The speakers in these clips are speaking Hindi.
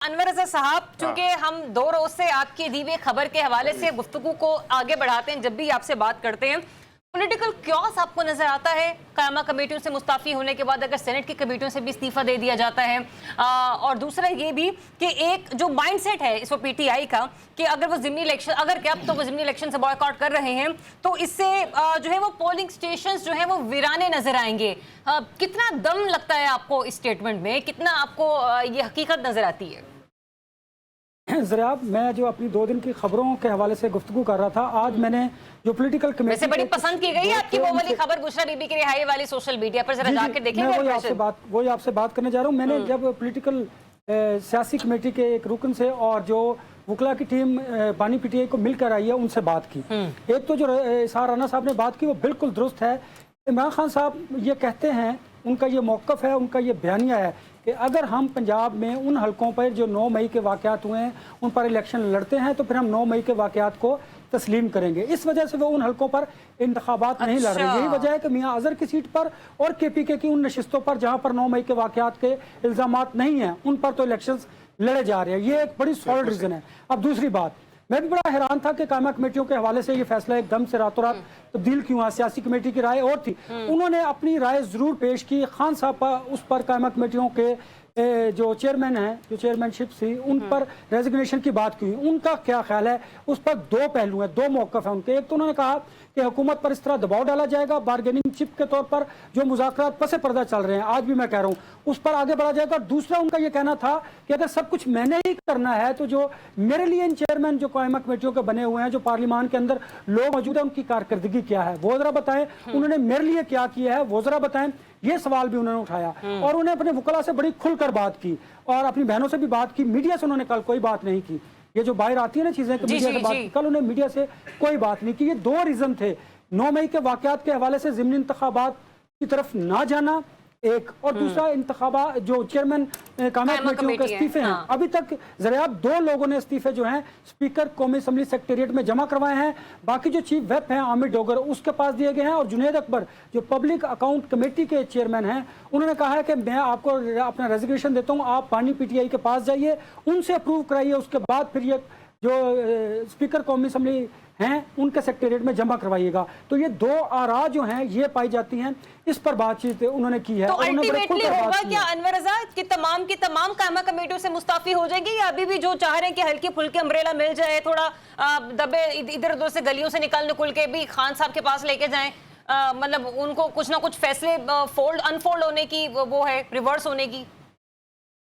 अनवर रज़ा साहब, चूंकि हम 2 रोज से आपकी दी हुई खबर के हवाले से गुफ्तगू को आगे बढ़ाते हैं, जब भी आपसे बात करते हैं पॉलिटिकल क्योस आपको नजर आता है। कायमा कमेटियों से मुस्ताफी होने के बाद अगर सेनेट की कमेटियों से भी इस्तीफा दे दिया जाता है, और दूसरा ये भी कि एक जो माइंडसेट है इस वक्त पीटीआई का कि अगर वो ज़िमनी इलेक्शन अगर क्या तो वो ज़िमनी इलेक्शन से बॉयकॉट कर रहे हैं तो इससे जो है वो पोलिंग स्टेशंस जो है वो वीराने नजर आएंगे। कितना दम लगता है आपको इस स्टेटमेंट में, कितना आपको ये हकीकत नजर आती है? ज़राब, मैं जो अपनी 2 दिन की खबरों के हवाले से गुफ्तगू कर रहा था, आज मैंने जो पॉलिटिकल कमेटी वैसे बड़ी पसंद की गई है आपकी वो वाली खबर बुशरा बीबी की रिहाई वाली सोशल मीडिया पर, जरा जाकर देखेंगे। वही आपसे बात करने जा रहा हूँ। मैंने जब पॉलिटिकल सियासी कमेटी के एक रुकन से और जो वकला की टीम बानी पीटीआई को मिलकर आई है उनसे बात की। एक तो जो इसार राना साहब ने बात की वो बिल्कुल दुरुस्त है। इमरान खान साहब ये कहते हैं, उनका ये मौक़िफ़ है, उनका ये बयानिया है कि अगर हम पंजाब में उन हलकों पर जो 9 मई के वाक़यात हुए हैं उन पर इलेक्शन लड़ते हैं तो फिर हम 9 मई के वाक़यात को तस्लीम करेंगे। इस वजह से वो उन हलकों पर इंतखाबात नहीं लड़ रहे। यही वजह है कि मियाँ अजहर की सीट पर और केपीके की उन नशिस्तों पर जहाँ पर 9 मई के वाक़यात के इल्ज़ामात नहीं हैं उन पर तो इलेक्शन लड़े जा रहे हैं। ये एक बड़ी सॉलिड रीज़न है। अब दूसरी बात, मैं भी बड़ा हैरान था कि कायमा कमेटियों के हवाले से ये फैसला एकदम से रातों रात तब्दील क्यों हुआ। सियासी कमेटी की राय और थी, उन्होंने अपनी राय ज़रूर पेश की। खान साहब उस पर कायमा कमेटियों के जो चेयरमैन हैं, जो चेयरमैनशिप थी उन पर रेजिग्नेशन की बात की। उनका क्या ख्याल है उस पर? 2 पहलू हैं, 2 मौक़िफ़ हैं उनके। एक तो उन्होंने कहा कि हुकूमत पर इस तरह दबाव डाला जाएगा, बारगेनिंग चिप के तौर पर जो मुज़ाकरात पसे पर्दा चल रहे हैं, आज भी मैं कह रहा हूँ, उस पर आगे बढ़ा जाएगा। दूसरा उनका ये कहना था कि अगर सब कुछ मैंने ही करना है तो जो मेरे लिए इन चेयरमैन जो कायमा कमेटियों के बने हुए हैं, जो पार्लियामान के अंदर लोग मौजूद हैं, उनकी कारकर्दगी क्या है वो ज़रा बताएं। उन्होंने मेरे लिए क्या किया है वो ज़रा बताएं। ये सवाल भी उन्होंने उठाया और उन्हें अपने वकला से बड़ी खुलकर बात की और अपनी बहनों से भी बात की। मीडिया से उन्होंने कल कोई बात नहीं की। ये जो बाहर आती है ना चीजें, मीडिया से बात की, कल उन्हें मीडिया से कोई बात नहीं की। ये 2 रीजन थे, 9 मई के वाकयात के हवाले से ज़िमनी इंतखाबात की तरफ ना जाना एक, और दूसरा इंतखाबा जो चेयरमैन कायमा कमेटियों के इस्तीफे हैं। अभी तक ज़राब 2 लोगों ने इस्तीफे जो हैं स्पीकर कौमी असम्बली सेक्रेटेरिएट में जमा करवाए हैं। बाकी जो चीफ व्हिप हैं आमिर डोगर, उसके पास दिए गए हैं। और जुनैद अकबर जो पब्लिक अकाउंट कमेटी के चेयरमैन हैं, उन्होंने कहा है कि मैं आपको अपना रेजिग्नेशन देता हूँ, आप बानी पीटीआई के पास जाइए, उनसे अप्रूव कराइए, उसके बाद फिर ये जो स्पीकर कौमी असम्बली हैं उनके सेक्रेटेरिएट में जमा करवाइएगा। तो ये 2 आरा जो हैं ये पाई जाती हैं, इस पर बातचीत उन्होंने की है। तो अल्टीमेटली होगा क्या अनवर रज़ा कि तमाम की तमाम कायमा कमेटियों से मुस्ताफी हो जाएंगी, या अभी भी जो चाह रहे हैं कि हल्की फुल्की अम्ब्रेला मिल जाए, थोड़ा दबे इधर उधर से गलियों से निकल के भी खान साहब के पास लेके जाएं, मतलब उनको कुछ ना कुछ फैसले अनफोल्ड होने की वो है, रिवर्स होने की?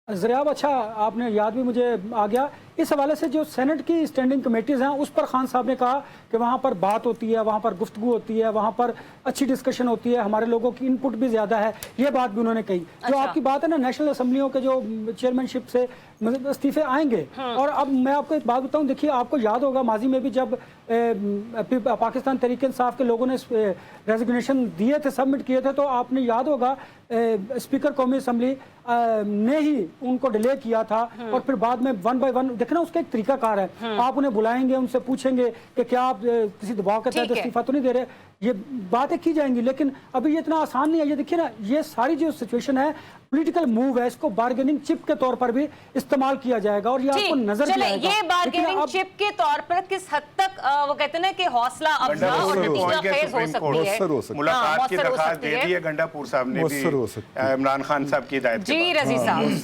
ज़राब, अच्छा आपने याद भी मुझे आ गया। इस हवाले से जो सेनेट की स्टैंडिंग कमेटीज़ हैं उस पर खान साहब ने कहा कि वहाँ पर बात होती है, वहाँ पर गुफ्तगू होती है, वहाँ पर अच्छी डिस्कशन होती है, हमारे लोगों की इनपुट भी ज़्यादा है। ये बात भी उन्होंने कही। जो आपकी बात है ना, नेशनल असम्बलियों के जो चेयरमैनशिप से इस्तीफे आएंगे। और अब मैं आपको एक बात बताऊँ, देखिए आपको याद होगा माजी में भी जब पाकिस्तान तहरीक इंसाफ के लोगों ने रेजिग्नेशन दिए थे, सबमिट किए थे, तो आपने याद होगा स्पीकर कौमी असम्बली ने ही उनको डिले किया था। और फिर बाद में 1 बाय 1 देखना उसका एक तरीकाकार है। आप उन्हें बुलाएंगे, उनसे पूछेंगे कि क्या आप किसी दबाव के तहत इस्तीफा तो नहीं दे रहे, ये बातें की जाएंगी। लेकिन अभी ये इतना आसान नहीं है। ये देखिए ना, ये सारी जो सिचुएशन है पॉलिटिकल मूव है, इसको बार्गेनिंग चिप के तौर पर भी इस्तेमाल किया जाएगा और ये आपको नजर भी आएगा। ये बार्गेनिंग चिप के तौर पर किस हद तक वो कहते हैं ना कि हौसला अफजा और नतीजा खेज हो सकती है। मुलाकात की दरखास्त दे दी है गंडापुर साहब ने भी इमरान खान साहब की हिदायत के बाद। जी रज़ी साहब।